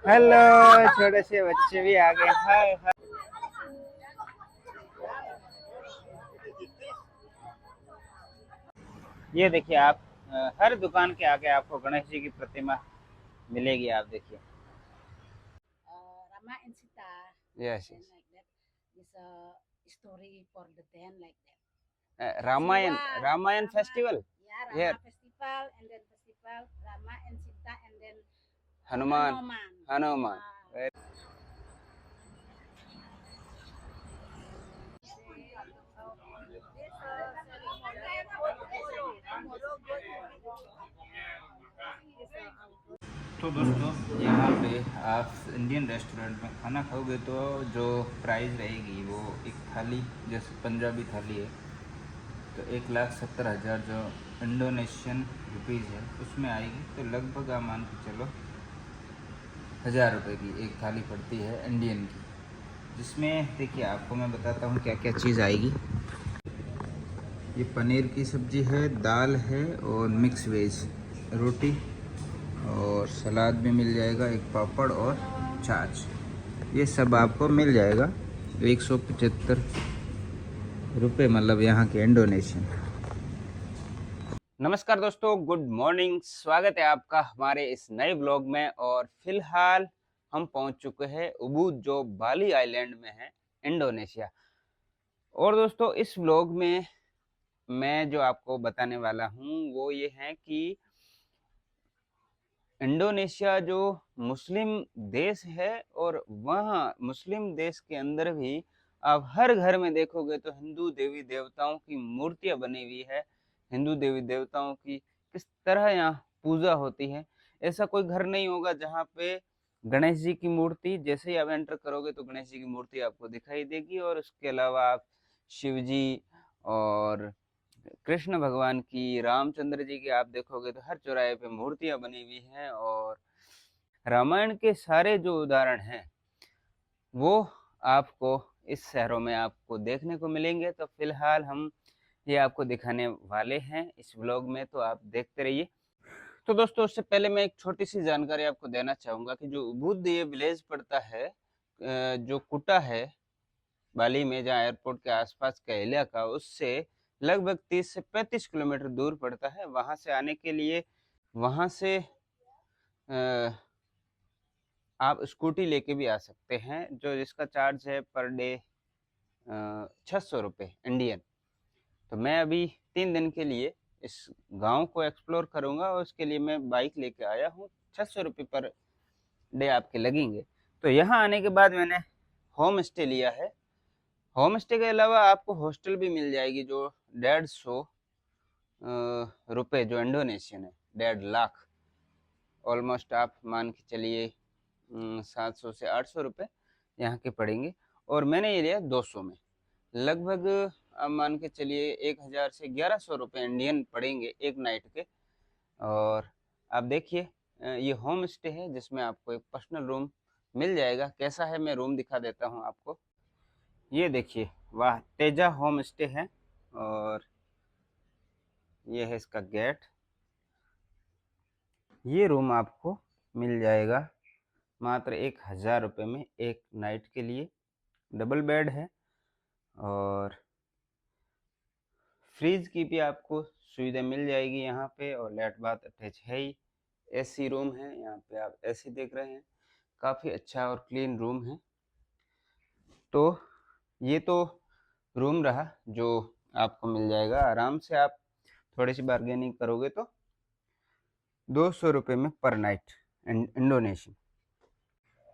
Hello, छोटे से बच्चे भी आ गए। हाय हाय। ये देखिए आप, हर दुकान के आगे आपको गणेश जी की प्रतिमा मिलेगी। आप देखिए। Rama and Sita, yes then yes. like that is a story for the ten like that. Ramayana, Siwa, Ramayana Rama, festival. yeah, ये Rama festival and then festival Rama and Sita and then Hanuman, Hanuman. Hanuman. Ah. तो दोस्तों, यहाँ पे आप Indian restaurant में खाना खाओगे तो जो प्राइस रहेगी वो एक थाली, जैसे पंजाबी थाली है तो 1,70,000 जो इंडोनेशियन रुपीज़ है उसमें आएगी। तो लगभग आप मान के चलो 1,000 रुपये की एक थाली पड़ती है इंडियन की। जिसमें देखिए आपको मैं बताता हूँ क्या क्या चीज़ आएगी। ये पनीर की सब्ज़ी है, दाल है और मिक्स वेज रोटी और सलाद भी मिल जाएगा, एक पापड़ और छाछ। ये सब आपको मिल जाएगा 175 रुपये, मतलब यहाँ के इंडोनेशियन। नमस्कार दोस्तों, गुड मॉर्निंग। स्वागत है आपका हमारे इस नए ब्लॉग में। और फिलहाल हम पहुंच चुके हैं उबुद, जो बाली आइलैंड में है, इंडोनेशिया। और दोस्तों, इस ब्लॉग में मैं जो आपको बताने वाला हूं वो ये है कि इंडोनेशिया जो मुस्लिम देश है, और वहाँ मुस्लिम देश के अंदर भी आप हर घर में देखोगे तो हिंदू देवी देवताओं की मूर्तियां बनी हुई है। हिंदू देवी देवताओं की किस तरह यहाँ पूजा होती है, ऐसा कोई घर नहीं होगा जहाँ पे गणेश जी की मूर्ति, जैसे ही आप एंटर करोगे तो गणेश जी की मूर्ति आपको दिखाई देगी। और उसके अलावा आप शिव जी और कृष्ण भगवान की, रामचंद्र जी की आप देखोगे तो हर चौराहे पे मूर्तियां बनी हुई हैं। और रामायण के सारे जो उदाहरण हैं वो आपको इस शहरों में आपको देखने को मिलेंगे। तो फिलहाल हम ये आपको दिखाने वाले हैं इस व्लॉग में, तो आप देखते रहिए। तो दोस्तों, उससे पहले मैं एक छोटी सी जानकारी आपको देना चाहूँगा कि जो उबुद ये विलेज पड़ता है, जो कुटा है बाली में, जहाँ एयरपोर्ट के आसपास का इलाका, उससे लगभग 30 से 35 किलोमीटर दूर पड़ता है। वहाँ से आने के लिए वहाँ से आप स्कूटी लेके भी आ सकते हैं, जो जिसका चार्ज है पर डे 600 रुपये इंडियन। तो मैं अभी 3 दिन के लिए इस गांव को एक्सप्लोर करूंगा और उसके लिए मैं बाइक लेके आया हूँ। 600 रुपये पर डे आपके लगेंगे। तो यहाँ आने के बाद मैंने होम स्टे लिया है। होम स्टे के अलावा आपको हॉस्टल भी मिल जाएगी, जो 150 रुपये जो इंडोनेशियन है, 1.5 लाख ऑलमोस्ट, आप मान के चलिए 700 से 800 रुपये यहाँ के पड़ेंगे। और मैंने ये लिया 200 में। लगभग आप मान के चलिए 1,000 से 1,100 रुपये इंडियन पड़ेंगे एक नाइट के। और आप देखिए, ये होम स्टे है जिसमें आपको एक पर्सनल रूम मिल जाएगा। कैसा है, मैं रूम दिखा देता हूँ आपको। ये देखिए, वाह, तेजा होम स्टे है। और ये है इसका गेट। ये रूम आपको मिल जाएगा मात्र 1,000 रुपये में एक नाइट के लिए। डबल बेड है और फ्रिज की भी आपको सुविधा मिल जाएगी यहाँ पे। और लेट बाथ अटैच है ही। एसी रूम है, यहाँ पे आप एसी देख रहे हैं। काफ़ी अच्छा और क्लीन रूम है। तो ये तो रूम रहा जो आपको मिल जाएगा आराम से। आप थोड़ी सी बार्गेनिंग करोगे तो 200 रुपये में पर नाइट इंडोनेशियन।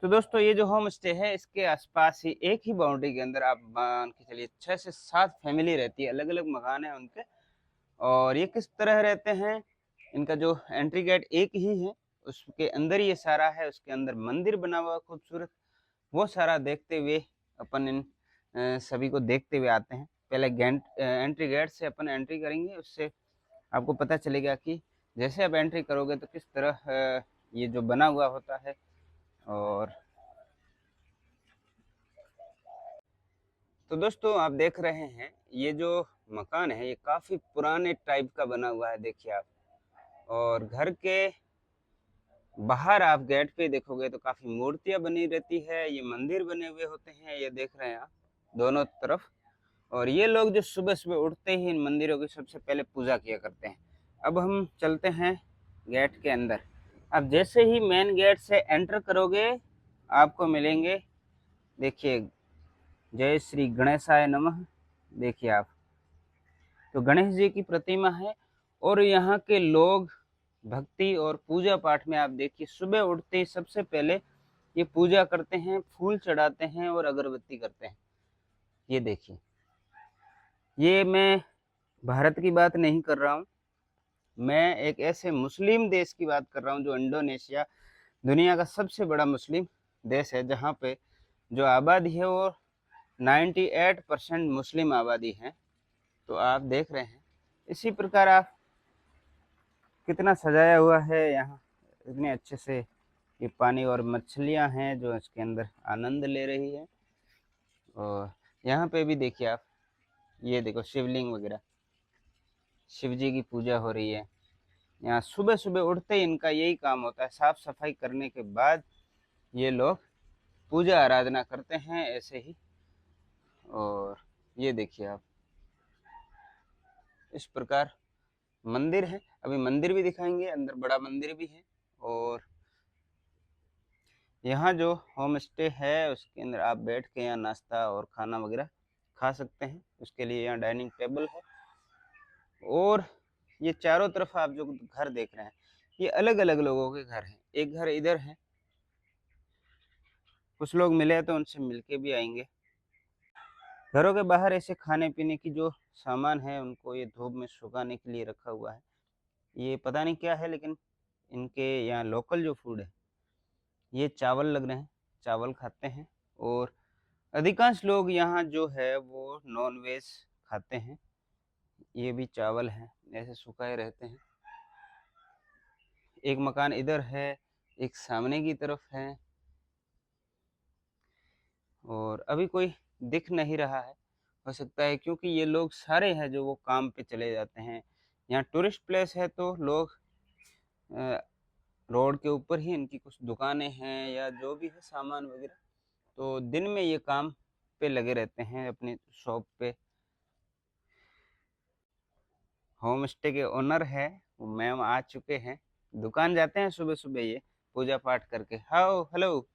तो दोस्तों, ये जो होम स्टे है इसके आसपास ही एक ही बाउंड्री के अंदर आप मान के चलिए 6 से 7 फैमिली रहती है। अलग अलग मकान है उनके। और ये किस तरह रहते हैं, इनका जो एंट्री गेट एक ही है, उसके अंदर ये सारा है। उसके अंदर मंदिर बना हुआ खूबसूरत, वो सारा देखते हुए अपन इन सभी को देखते हुए आते हैं। पहले एंट्री गेट से अपन एंट्री करेंगे, उससे आपको पता चलेगा कि जैसे आप एंट्री करोगे तो किस तरह ये जो बना हुआ होता है। और तो दोस्तों, आप देख रहे हैं ये जो मकान है ये काफ़ी पुराने टाइप का बना हुआ है, देखिए आप। और घर के बाहर आप गेट पे देखोगे तो काफी मूर्तियां बनी रहती है, ये मंदिर बने हुए होते हैं, ये देख रहे हैं आप दोनों तरफ। और ये लोग जो सुबह सुबह उठते ही इन मंदिरों की सबसे पहले पूजा किया करते हैं। अब हम चलते हैं गेट के अंदर। अब जैसे ही मेन गेट से एंटर करोगे आपको मिलेंगे, देखिए, जय श्री गणेशाय नमः। देखिए आप, तो गणेश जी की प्रतिमा है। और यहाँ के लोग भक्ति और पूजा पाठ में आप देखिए सुबह उठते ही सबसे पहले ये पूजा करते हैं, फूल चढ़ाते हैं और अगरबत्ती करते हैं। ये देखिए, ये मैं भारत की बात नहीं कर रहा हूँ, मैं एक ऐसे मुस्लिम देश की बात कर रहा हूँ जो इंडोनेशिया दुनिया का सबसे बड़ा मुस्लिम देश है, जहाँ पे जो आबादी है वो 98% मुस्लिम आबादी है। तो आप देख रहे हैं इसी प्रकार आप कितना सजाया हुआ है यहाँ, इतने अच्छे से। ये पानी और मछलियाँ हैं जो इसके अंदर आनंद ले रही है। और यहाँ पे भी देखिए आप, ये देखो शिवलिंग वगैरह, शिव जी की पूजा हो रही है। यहाँ सुबह सुबह उठते ही इनका यही काम होता है, साफ सफाई करने के बाद ये लोग पूजा आराधना करते हैं ऐसे ही। और ये देखिए आप, इस प्रकार मंदिर है, अभी मंदिर भी दिखाएंगे, अंदर बड़ा मंदिर भी है। और यहाँ जो होम स्टे है उसके अंदर आप बैठ के यहाँ नाश्ता और खाना वगैरह खा सकते हैं, उसके लिए यहाँ डाइनिंग टेबल है। और ये चारों तरफ आप जो घर देख रहे हैं ये अलग अलग लोगों के घर हैं, एक घर इधर है, कुछ लोग मिले तो उनसे मिलके भी आएंगे। घरों के बाहर ऐसे खाने पीने की जो सामान है उनको ये धूप में सुखाने के लिए रखा हुआ है। ये पता नहीं क्या है, लेकिन इनके यहाँ लोकल जो फूड है, ये चावल लग रहे हैं, चावल खाते हैं। और अधिकांश लोग यहाँ जो है वो नॉन वेज खाते हैं। ये भी चावल है, ऐसे सुखाए रहते हैं। एक मकान इधर है, एक सामने की तरफ है। और अभी कोई दिख नहीं रहा है, हो सकता है क्योंकि ये लोग सारे हैं जो वो काम पे चले जाते हैं। यहाँ टूरिस्ट प्लेस है तो लोग रोड के ऊपर ही इनकी कुछ दुकानें हैं या जो भी है सामान वगैरह, तो दिन में ये काम पे लगे रहते हैं अपनी शॉप पे। होम स्टे के ओनर है वो मैम आ चुके हैं, दुकान जाते हैं सुबह सुबह ये पूजा पाठ करके। How hello,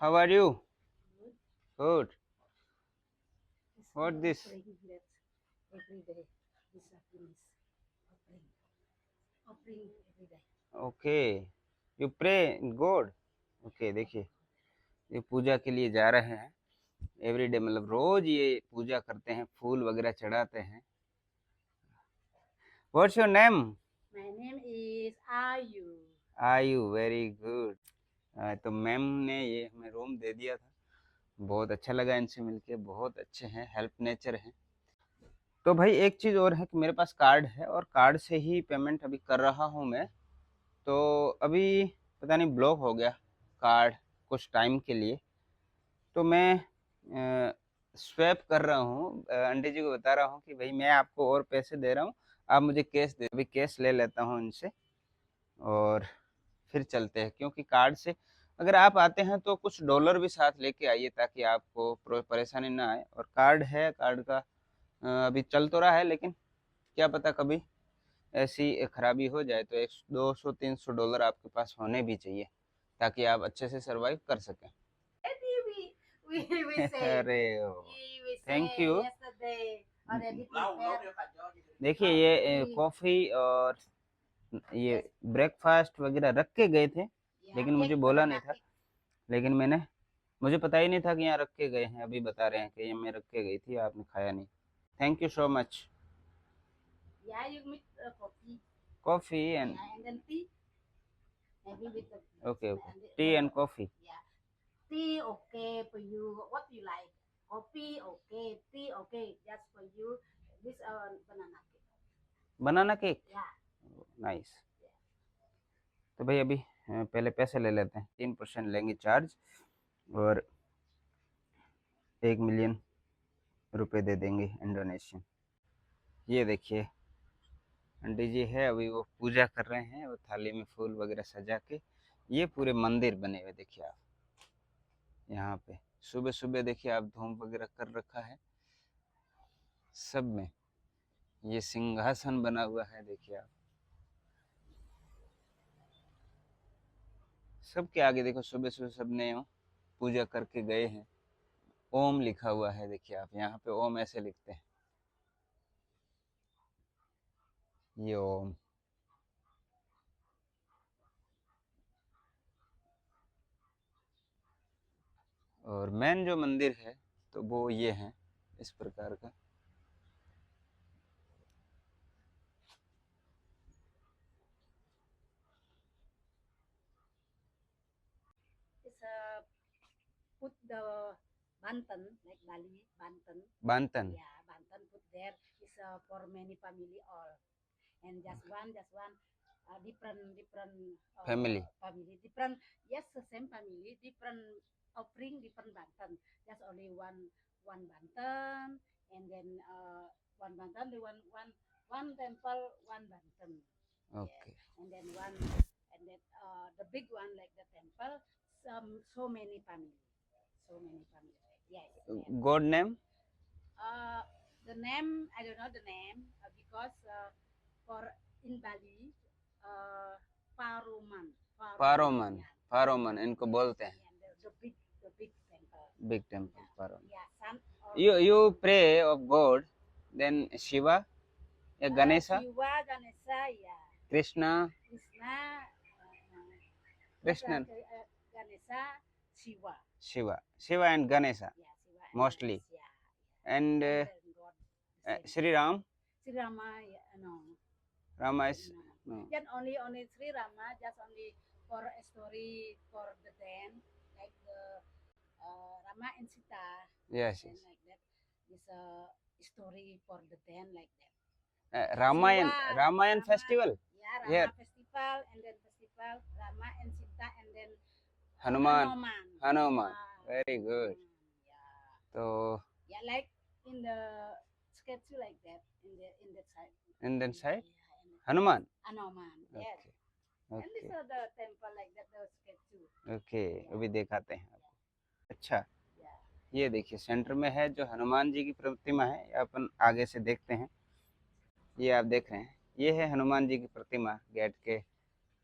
how are you? Good. Good. Yes, we what are this? praying that every day. This happiness. Offering. Offering every day. Okay, you pray God. Okay, देखिए ये पूजा के लिए जा रहे हैं एवरीडे, मतलब रोज ये पूजा करते हैं, फूल वगैरह चढ़ाते हैं। What's your name? My name is Ayu. आयु, वेरी गुड। तो मैम ने ये हमें रूम दे दिया था, बहुत अच्छा लगा इनसे मिलके, बहुत अच्छे हैं, हेल्प नेचर हैं। तो भाई एक चीज़ और है कि मेरे पास कार्ड है और कार्ड से ही पेमेंट अभी कर रहा हूँ मैं। तो अभी पता नहीं ब्लॉक हो गया कार्ड कुछ टाइम के लिए, तो मैं स्वैप कर रहा हूँ, आंटी जी को बता रहा हूँ कि भाई मैं आपको और पैसे दे रहा हूँ, आप मुझे कैश दे। अभी कैश ले लेता हूँ इनसे और फिर चलते हैं, क्योंकि कार्ड से अगर आप आते हैं तो कुछ डॉलर भी साथ लेके आइए ताकि आपको परेशानी ना आए। और कार्ड है, कार्ड का अभी चल तो रहा है, लेकिन क्या पता कभी ऐसी खराबी हो जाए, तो 100 200 300 डॉलर आपके पास होने भी चाहिए ताकि आप अच्छे से सरवाइव कर सकें। We say अरे we thank say you. yesterday already prepared. देखिए ये कॉफ़ी और ये Yes, ब्रेकफास्ट वगैरह रख के गए थे, yeah, लेकिन मुझे cake, बोला नहीं banana था, cake. लेकिन मुझे पता ही नहीं था कि यहाँ रख के गए हैं, अभी बता रहे हैं कि ये मैं रख के गई थी, आपने खाया नहीं। Thank you so much. Yeah, you mix coffee. Coffee and Yeah, and then tea. Maybe with the okay okay, and T the and coffee. yeah. Tea okay for you. What you like? Coffee okay. Tea okay. Just for you. This banana cake. Banana cake, Yeah. Nice. तो भाई अभी पहले पैसे ले लेते हैं, 3% लेंगे charge, और 1 मिलियन रुपए दे देंगे इंडोनेशियन। ये देखिए पंडित जी है अभी वो पूजा कर रहे हैं और थाली में फूल वगैरह सजा के। ये पूरे मंदिर बने हुए देखिए आप यहाँ पे। सुबह सुबह देखिए आप धूम वगैरह कर रखा है सब में। ये सिंहासन बना हुआ है देखिए आप। सबके आगे देखो सुबह सुबह सबने पूजा करके गए हैं। ओम लिखा हुआ है देखिए आप यहाँ पे। ओम ऐसे लिखते हैं, ये ओम। और मेन जो मंदिर है तो वो ये है इस प्रकार का। It's put the Banten like Bali, Banten. बांतन। Yeah, Banten put there is for many family all, and just one different family. family different. Yes, the same family different offering different Banten. Just only one Banten, and then one Banten, the one temple, one Banten. Okay. Yes, and then one, and then the big one like the temple. So many family, so many family. Yes. Yes. God name? Uh, the name I don't know the name because for in Bali, Paruman, Paruman. yeah, Paruman इनको बोलते हैं। and the big temple. Big temple Paruman. Yeah, son or You pray of God, then Shiva या Ganesha, Shiva, Ganesha, yeah, Krishna, Krishna, Krishna, Ganesha, Shiva, Shiva, Shiva and Ganesha yeah, Shiva and mostly. Ganesh, yeah, And and then God, the same. Sri Ram, Sri Rama, yeah, no. Rama is No. no. Just only Sri Rama, just only for a story for the then, like the Rama and Sita, Yes, and yes. like that. This story for the then, like that. Ramayan, Siwa, Ramayan Rama, festival. yeah, Rama Here, festival, and then festival Rama and Sita, and then Hanuman, Hanuman. Hanuman. Yeah, Very good. yeah, तो yeah, like in the sketch like that, in that side. Indian side, Yeah, in the Hanuman. Hanuman, yes. Okay, And this okay, are the temple like that, the statue. okay. अभी दिखाते हैं आपको। अच्छा, Yeah. ये देखिए centre में है जो हनुमान जी की प्रतिमा है। ये अपन आगे से देखते हैं। ये आप देख रहे हैं, ये है हनुमान जी की प्रतिमा गेट के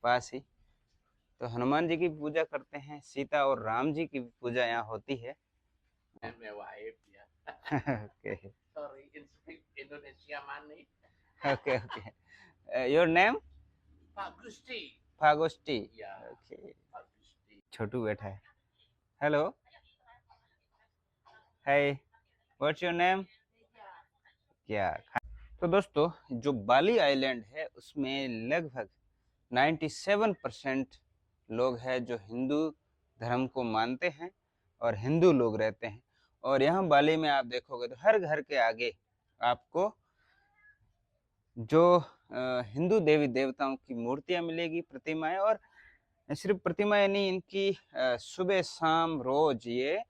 पास ही। तो हनुमान जी की पूजा करते हैं। सीता और राम जी की भी पूजा यहाँ होती है। And my wife, yeah. Okay, Sorry, in speak Indonesia money. okay, okay. Your name? Pak Gusti. फागोस्टी। Yeah, Okay. Pak Gusti. छोटू बैठा है। Hello, hi, what's your name? क्या तो दोस्तों, जो बाली आइलैंड है उसमें लगभग 97% लोग हैं जो हिंदू धर्म को मानते हैं और हिंदू लोग रहते हैं। और यहाँ बाली में आप देखोगे तो हर घर के आगे आपको जो हिंदू देवी देवताओं की मूर्तियां मिलेगी, प्रतिमाएं। और सिर्फ प्रतिमाएं नहीं, इनकी सुबह शाम रोज ये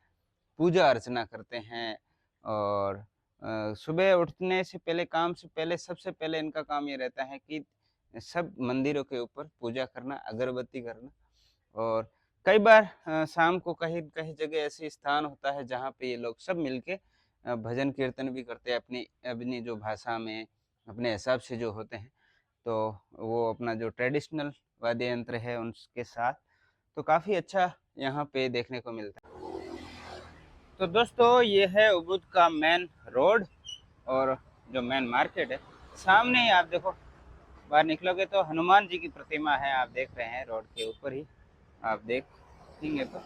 पूजा अर्चना करते हैं। और सुबह उठने से पहले, काम से पहले, सबसे पहले इनका काम ये रहता है कि सब मंदिरों के ऊपर पूजा करना, अगरबत्ती करना। और कई बार शाम को कहीं कहीं जगह ऐसे स्थान होता है जहाँ पे ये लोग सब मिलके भजन कीर्तन भी करते हैं अपनी अपनी जो भाषा में, अपने हिसाब से जो होते हैं। तो वो अपना जो ट्रेडिशनल वाद्य यंत्र है उनके साथ, तो काफ़ी अच्छा यहाँ पे देखने को मिलता है। तो दोस्तों, ये है उबुद का मेन रोड और जो मेन मार्केट है। सामने ही आप देखो, बाहर निकलोगे तो हनुमान जी की प्रतिमा है, आप देख रहे हैं रोड के ऊपर ही। आप देखेंगे तो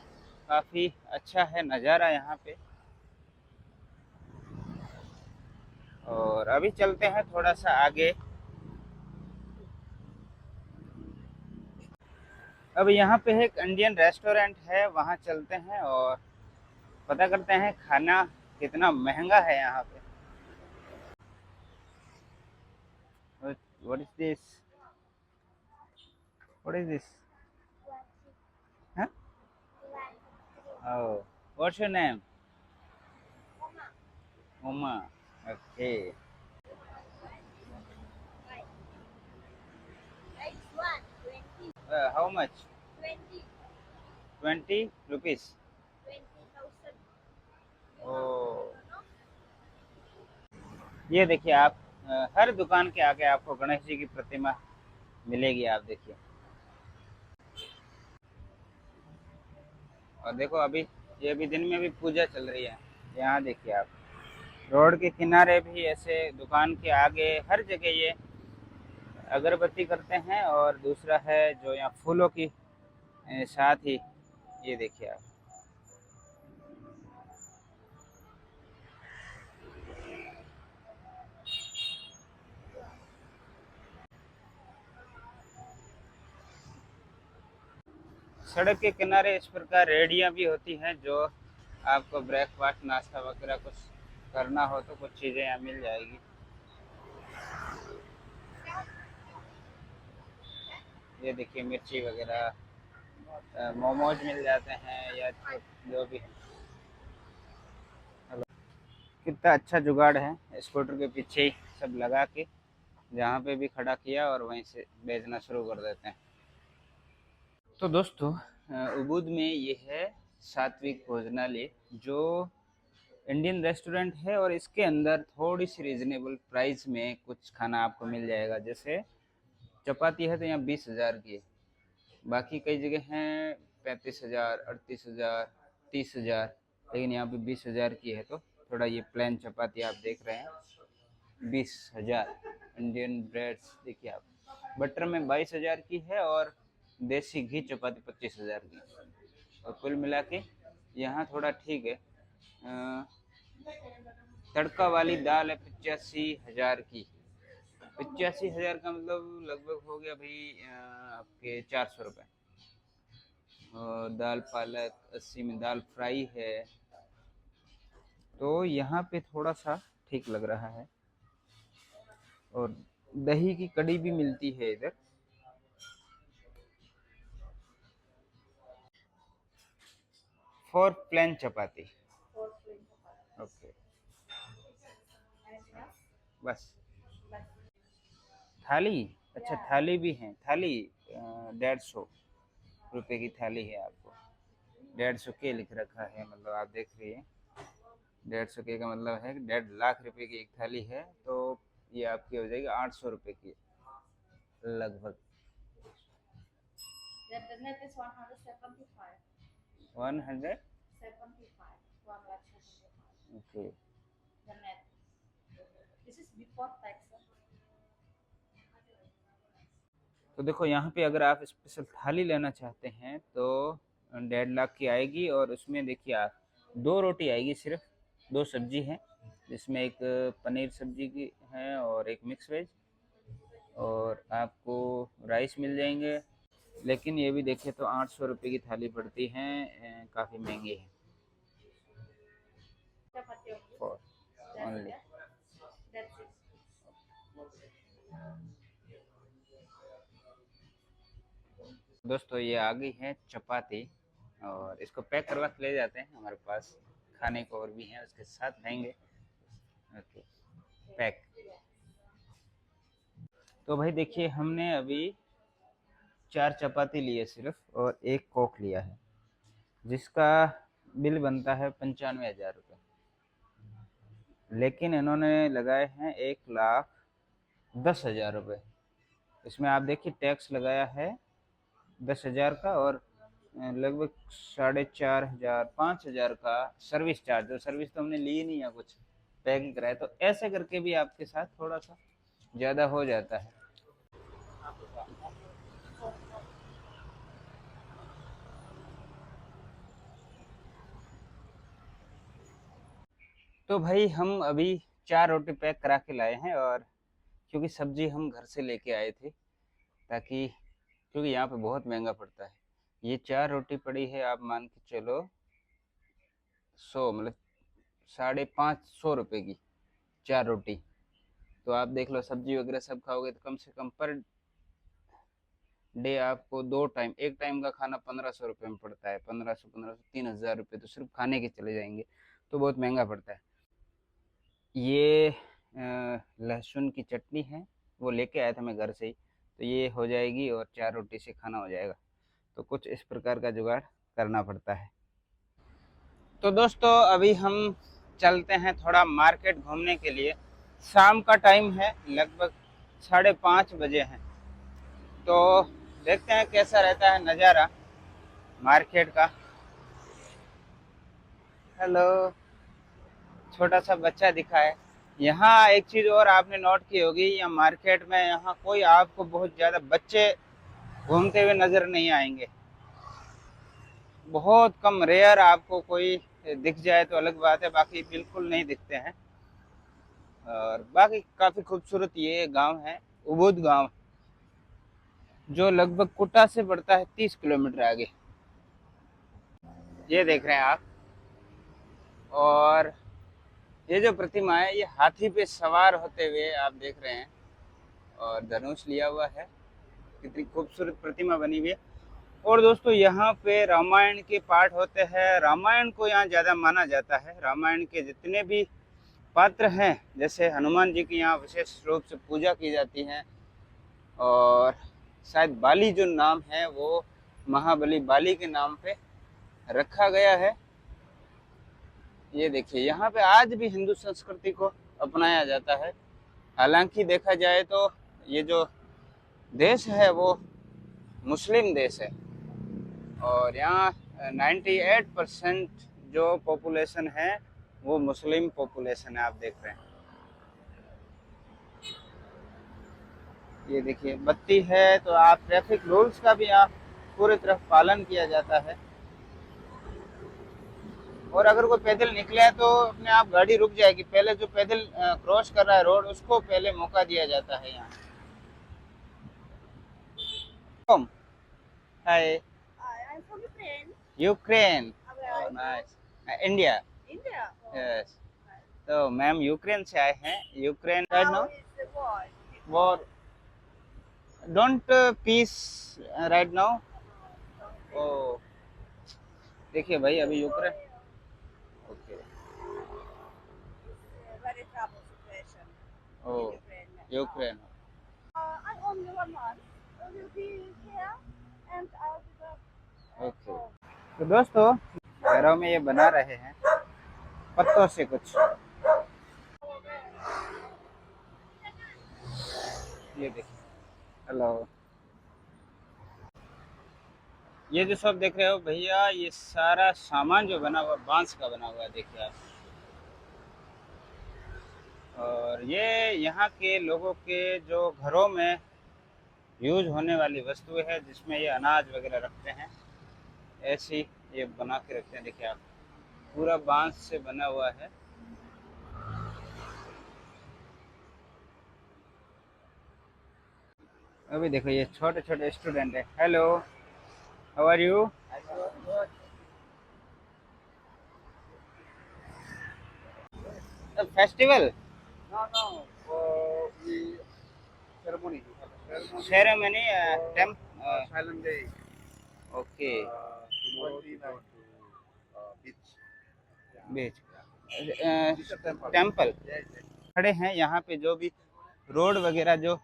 काफ़ी अच्छा है नज़ारा यहाँ पे। और अभी चलते हैं थोड़ा सा आगे। अब यहाँ पे एक इंडियन रेस्टोरेंट है, वहाँ चलते हैं और पता करते हैं खाना कितना महंगा है यहाँ पे। What is this? What is this? Huh? Oh, what's your name? Uma. Okay. How much? 20, 20 rupees. 20,000. ओ, ये देखिए आप, हर दुकान के आगे आपको गणेश जी की प्रतिमा मिलेगी, आप देखिए। और देखो अभी, ये अभी दिन में भी पूजा चल रही है। यहाँ देखिए आप, रोड के किनारे भी ऐसे दुकान के आगे हर जगह ये अगरबत्ती करते हैं। और दूसरा है जो यहाँ फूलों की साथ ही, ये देखिए आप। सड़क के किनारे इस प्रकार रेहड़ियाँ भी होती हैं, जो आपको ब्रेकफास्ट नाश्ता वगैरह कुछ करना हो तो कुछ चीज़ें यहाँ मिल जाएगी। ये देखिए मिर्ची वगैरह, मोमोज मिल जाते हैं, या जो भी। हेलो, कितना अच्छा जुगाड़ है, स्कूटर के पीछे ही सब लगा के जहाँ पे भी खड़ा किया और वहीं से बेचना शुरू कर देते हैं। तो दोस्तों, उबुद में ये है सात्विक भोजनालय, जो इंडियन रेस्टोरेंट है, और इसके अंदर थोड़ी सी रीजनेबल प्राइस में कुछ खाना आपको मिल जाएगा। जैसे चपाती है तो यहाँ 20,000 की है, बाकी कई जगह हैं 35,000, 38,000, 30,000, लेकिन यहाँ पे 20,000 की है। तो थोड़ा ये प्लेन चपाती आप देख रहे हैं 20,000। इंडियन ब्रेड देखिए आप, बटर में 22,000 की है, और देसी घी चपाती 25,000 की। और कुल मिला के यहाँ थोड़ा ठीक है। तड़का वाली दाल है 85,000 की। 85,000 का मतलब लगभग हो गया भाई आपके 400 रुपये। और दाल पालक 80 में, दाल फ्राई है। तो यहाँ पे थोड़ा सा ठीक लग रहा है। और दही की कड़ी भी मिलती है इधर। For plain chapati. for plain chapati. Okay, Anything else? बस। But थाली, अच्छा Yeah. थाली भी है। थाली 150 रुपये की थाली है आपको। 150 के लिख रखा है, मतलब आप देख रही है 150 के का मतलब है कि 1.5 लाख रुपए की एक थाली है। तो ये आपकी हो जाएगी 800 रुपये की लगभग। the net is 175. 100। 75. 175. Okay. The net. This is before tax. तो देखो यहाँ पे अगर आप स्पेशल थाली लेना चाहते हैं तो 1.5 लाख की आएगी। और उसमें देखिए आप, 2 रोटी आएगी सिर्फ, 2 सब्जी है, जिसमें एक पनीर सब्जी की है और एक मिक्स वेज, और आपको राइस मिल जाएंगे। लेकिन ये भी देखें तो 800 रुपये की थाली पड़ती है, काफ़ी महंगी है। Chapati only. For That's only. it. That's it. दोस्तों ये आ गई है चपाती, और इसको पैक करवा के ले जाते हैं। हमारे पास खाने को और भी हैं, उसके साथ खाएंगे। Okay, pack. तो भाई देखिए, हमने अभी 4 चपाती लिए सिर्फ, और एक कोक लिया है, जिसका बिल बनता है 95,000 रुपये। लेकिन इन्होंने लगाए हैं 1,10,000 रुपये। इसमें आप देखिए टैक्स लगाया है 10,000 का, और लगभग 4,500 5,000 का सर्विस चार्ज। और सर्विस तो हमने ली नहीं है, कुछ पैकिंग कराया। तो ऐसे करके भी आपके साथ थोड़ा सा ज़्यादा हो जाता है। तो भाई हम अभी 4 रोटी पैक करा के लाए हैं। और क्योंकि सब्जी हम घर से लेके आए थे, ताकि, क्योंकि यहाँ पे बहुत महंगा पड़ता है। ये 4 रोटी पड़ी है, आप मान के चलो 100, मतलब 550 रुपये की 4 रोटी। तो आप देख लो, सब्जी वगैरह सब खाओगे तो कम से कम पर डे आपको 2 टाइम, एक टाइम का खाना 1,500 रुपये में पड़ता है। 1,500 3,000 रुपये तो सिर्फ खाने के चले जाएंगे। तो बहुत महंगा पड़ता है। ये लहसुन की चटनी है, वो लेके आया था मैं घर से ही, तो ये हो जाएगी और 4 रोटी से खाना हो जाएगा। तो कुछ इस प्रकार का जुगाड़ करना पड़ता है। तो दोस्तों अभी हम चलते हैं थोड़ा मार्केट घूमने के लिए। शाम का टाइम है, लगभग 5:30 बजे हैं। तो देखते हैं कैसा रहता है नज़ारा मार्केट का। हेलो, छोटा सा बच्चा दिखा है। यहाँ एक चीज़ और आपने नोट की होगी, यहाँ मार्केट में यहाँ कोई आपको बहुत ज़्यादा बच्चे घूमते हुए नज़र नहीं आएंगे। बहुत कम, रेयर आपको कोई दिख जाए तो अलग बात है, बाकी बिल्कुल नहीं दिखते हैं। और बाकी काफ़ी खूबसूरत ये गांव है, उबूद गांव, जो लगभग कुटा से पड़ता है 30 किलोमीटर आगे। ये देख रहे हैं आप। और ये जो प्रतिमा है ये हाथी पे सवार होते हुए आप देख रहे हैं, और धनुष लिया हुआ है। कितनी खूबसूरत प्रतिमा बनी हुई है। और दोस्तों यहाँ पे रामायण के पाठ होते हैं। रामायण को यहाँ ज़्यादा माना जाता है। रामायण के जितने भी पात्र हैं, जैसे हनुमान जी की यहाँ विशेष रूप से पूजा की जाती है। और शायद बाली जो नाम है वो महाबली बाली के नाम पे रखा गया है। ये देखिए, यहाँ पे आज भी हिंदू संस्कृति को अपनाया जाता है। हालांकि देखा जाए तो ये जो देश है वो मुस्लिम देश है, और यहाँ 98% जो पॉपुलेशन है वो मुस्लिम पॉपुलेशन है। आप देख रहे हैं, ये देखिए बत्ती है, तो आप ट्रैफिक रूल्स का भी आप पूरी तरह पालन किया जाता है। और अगर कोई पैदल निकले है तो अपने आप गाड़ी रुक जाएगी। पहले जो पैदल क्रॉस कर रहा है रोड, उसको पहले मौका दिया जाता है यहाँ। Hi, I'm from Ukraine. Ukraine. Where are you? Nice. India. India. Oh, yes. तो मैम यूक्रेन से आए हैं। Ukraine right How now is the war? War don't peace right now. Oh देखिए भाई, अभी यूक्रेन। Okay. Very trouble situation oh in Ukraine. now. Ukraine. I'm only 1 month. I will be here and I'll be back. Okay. तो दोस्तों घरों में ये बना रहे हैं पत्तों से कुछ। ये देखिए। हेलो, ये जो सब देख रहे हो भैया, ये सारा सामान जो बना हुआ बांस का बना हुआ है, देखिए आप। और ये यहाँ के लोगों के जो घरों में यूज होने वाली वस्तु है, जिसमें ये अनाज वगैरह रखते हैं, ऐसी ये बना के रखते हैं। देखिए आप, पूरा बांस से बना हुआ है। अभी देखो ये छोटे छोटे स्टूडेंट है। Hello, how are you? Festival Ceremony. Ceremony temp Silent day. Okay Tomorrow we go to beach. Beach It's a temple. Temple Yes, yes. खड़े हैं यहाँ पे। जो भी रोड वगैरह जो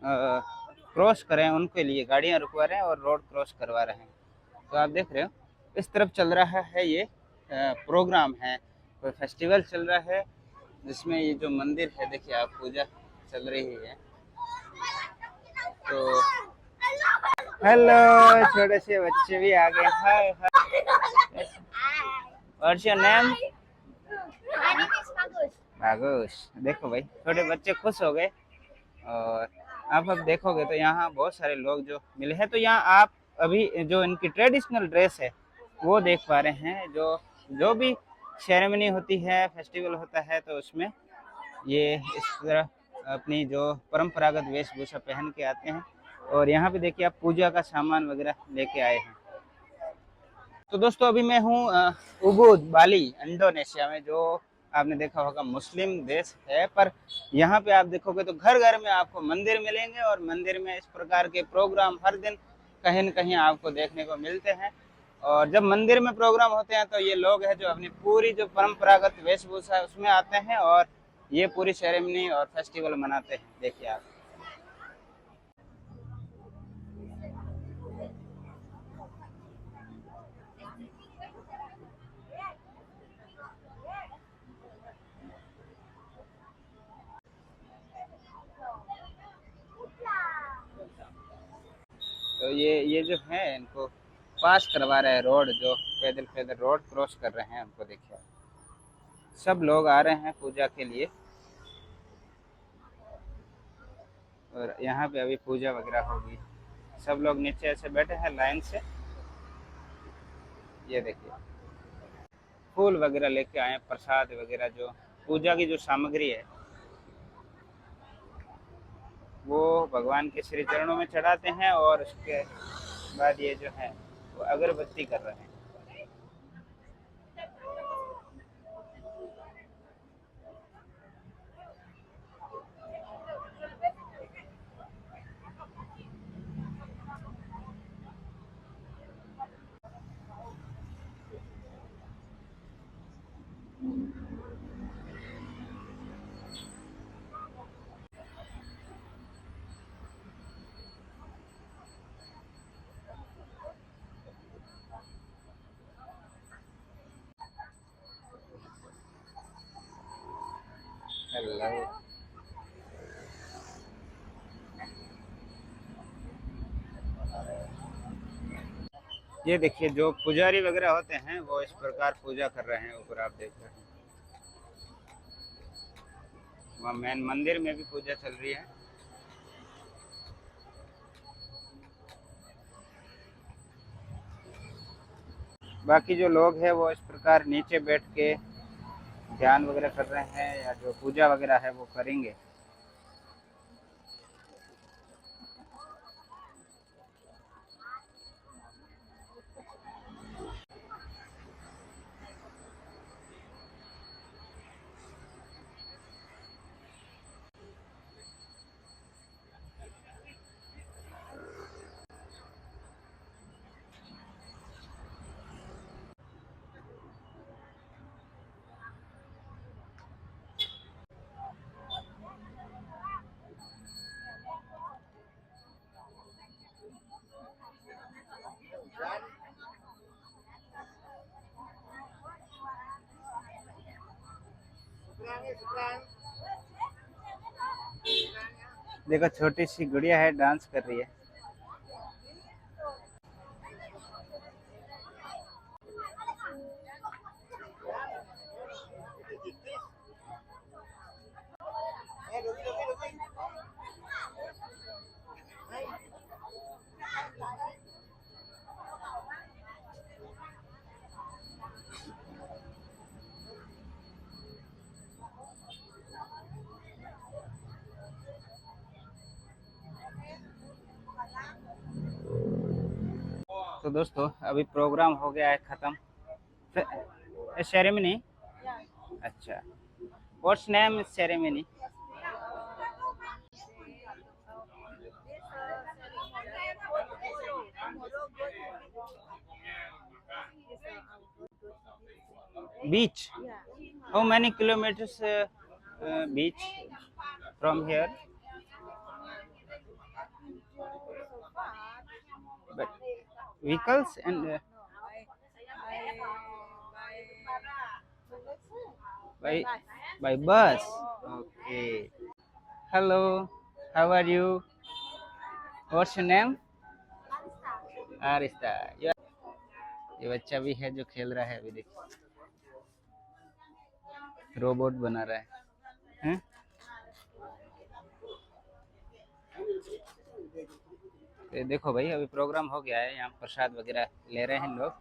क्रॉस करें उनके लिए गाड़ियाँ रुकवा रहे हैं और रोड क्रॉस करवा रहे हैं। तो आप देख रहे हो इस तरफ चल रहा है ये प्रोग्राम है, कोई फेस्टिवल चल रहा है, जिसमें ये जो मंदिर है देखिए आप, पूजा चल रही है। तो हेलो, छोटे से बच्चे भी आ गए। Hi hi, what's your name? My name is Magus. बागोश। देखो भाई, छोटे बच्चे खुश हो गए। और आप अब देखोगे तो यहाँ बहुत सारे लोग जो मिले हैं। तो यहाँ आप अभी जो इनकी ट्रेडिशनल ड्रेस है वो देख पा रहे हैं। जो भी सेरेमनी होती है, फेस्टिवल होता है, तो उसमें ये इस तरह अपनी जो परंपरागत वेशभूषा पहन के आते हैं। और यहाँ पे देखिए आप, पूजा का सामान वगैरह लेके आए हैं। तो दोस्तों अभी मैं हूँ उबूद, बाली, इंडोनेशिया में, जो आपने देखा होगा मुस्लिम देश है। पर यहाँ पे आप देखोगे तो घर घर में आपको मंदिर मिलेंगे, और मंदिर में इस प्रकार के प्रोग्राम हर दिन कहीं न कहीं आपको देखने को मिलते हैं। और जब मंदिर में प्रोग्राम होते हैं तो ये लोग हैं जो अपनी पूरी जो परंपरागत वेशभूषा है उसमें आते हैं और ये पूरी सेरेमनी और फेस्टिवल मनाते हैं। देखिए आप। तो ये जो है इनको पास करवा रहे हैं रोड, जो पैदल पैदल रोड क्रॉस कर रहे हैं उनको देखिए। सब लोग आ रहे हैं पूजा के लिए और यहाँ पे अभी पूजा वगैरह होगी। सब लोग नीचे ऐसे बैठे हैं लाइन से। ये देखिए फूल वगैरह लेके आए, प्रसाद वगैरह जो पूजा की जो सामग्री है वो भगवान के श्री चरणों में चढ़ाते हैं और उसके बाद ये जो है वो अगरबत्ती कर रहे हैं। हेलो। ये देखिए जो पुजारी वगैरह होते हैं वो इस प्रकार पूजा कर रहे हैं, ऊपर आप देख रहे हैं। वहाँ मेन मंदिर में भी पूजा चल रही है। बाकी जो लोग हैं वो इस प्रकार नीचे बैठ के ध्यान वगैरह कर रहे हैं या जो पूजा वगैरह है वो करेंगे। देखो छोटी सी गुड़िया है, डांस कर रही है। तो दोस्तों अभी प्रोग्राम हो गया है खत्म। सेरेमनी, अच्छा, what's name ceremony? Beach. How many kilometers beach from here? But vehicles and by by bus. Okay. Hello. How are you? What's your name? आरिस्ता। ये बच्चा भी है जो खेल रहा है अभी, देखिए रोबोट बना रहा है। हैं? तो देखो भाई अभी प्रोग्राम हो गया है, यहाँ प्रसाद वगैरह ले रहे हैं लोग।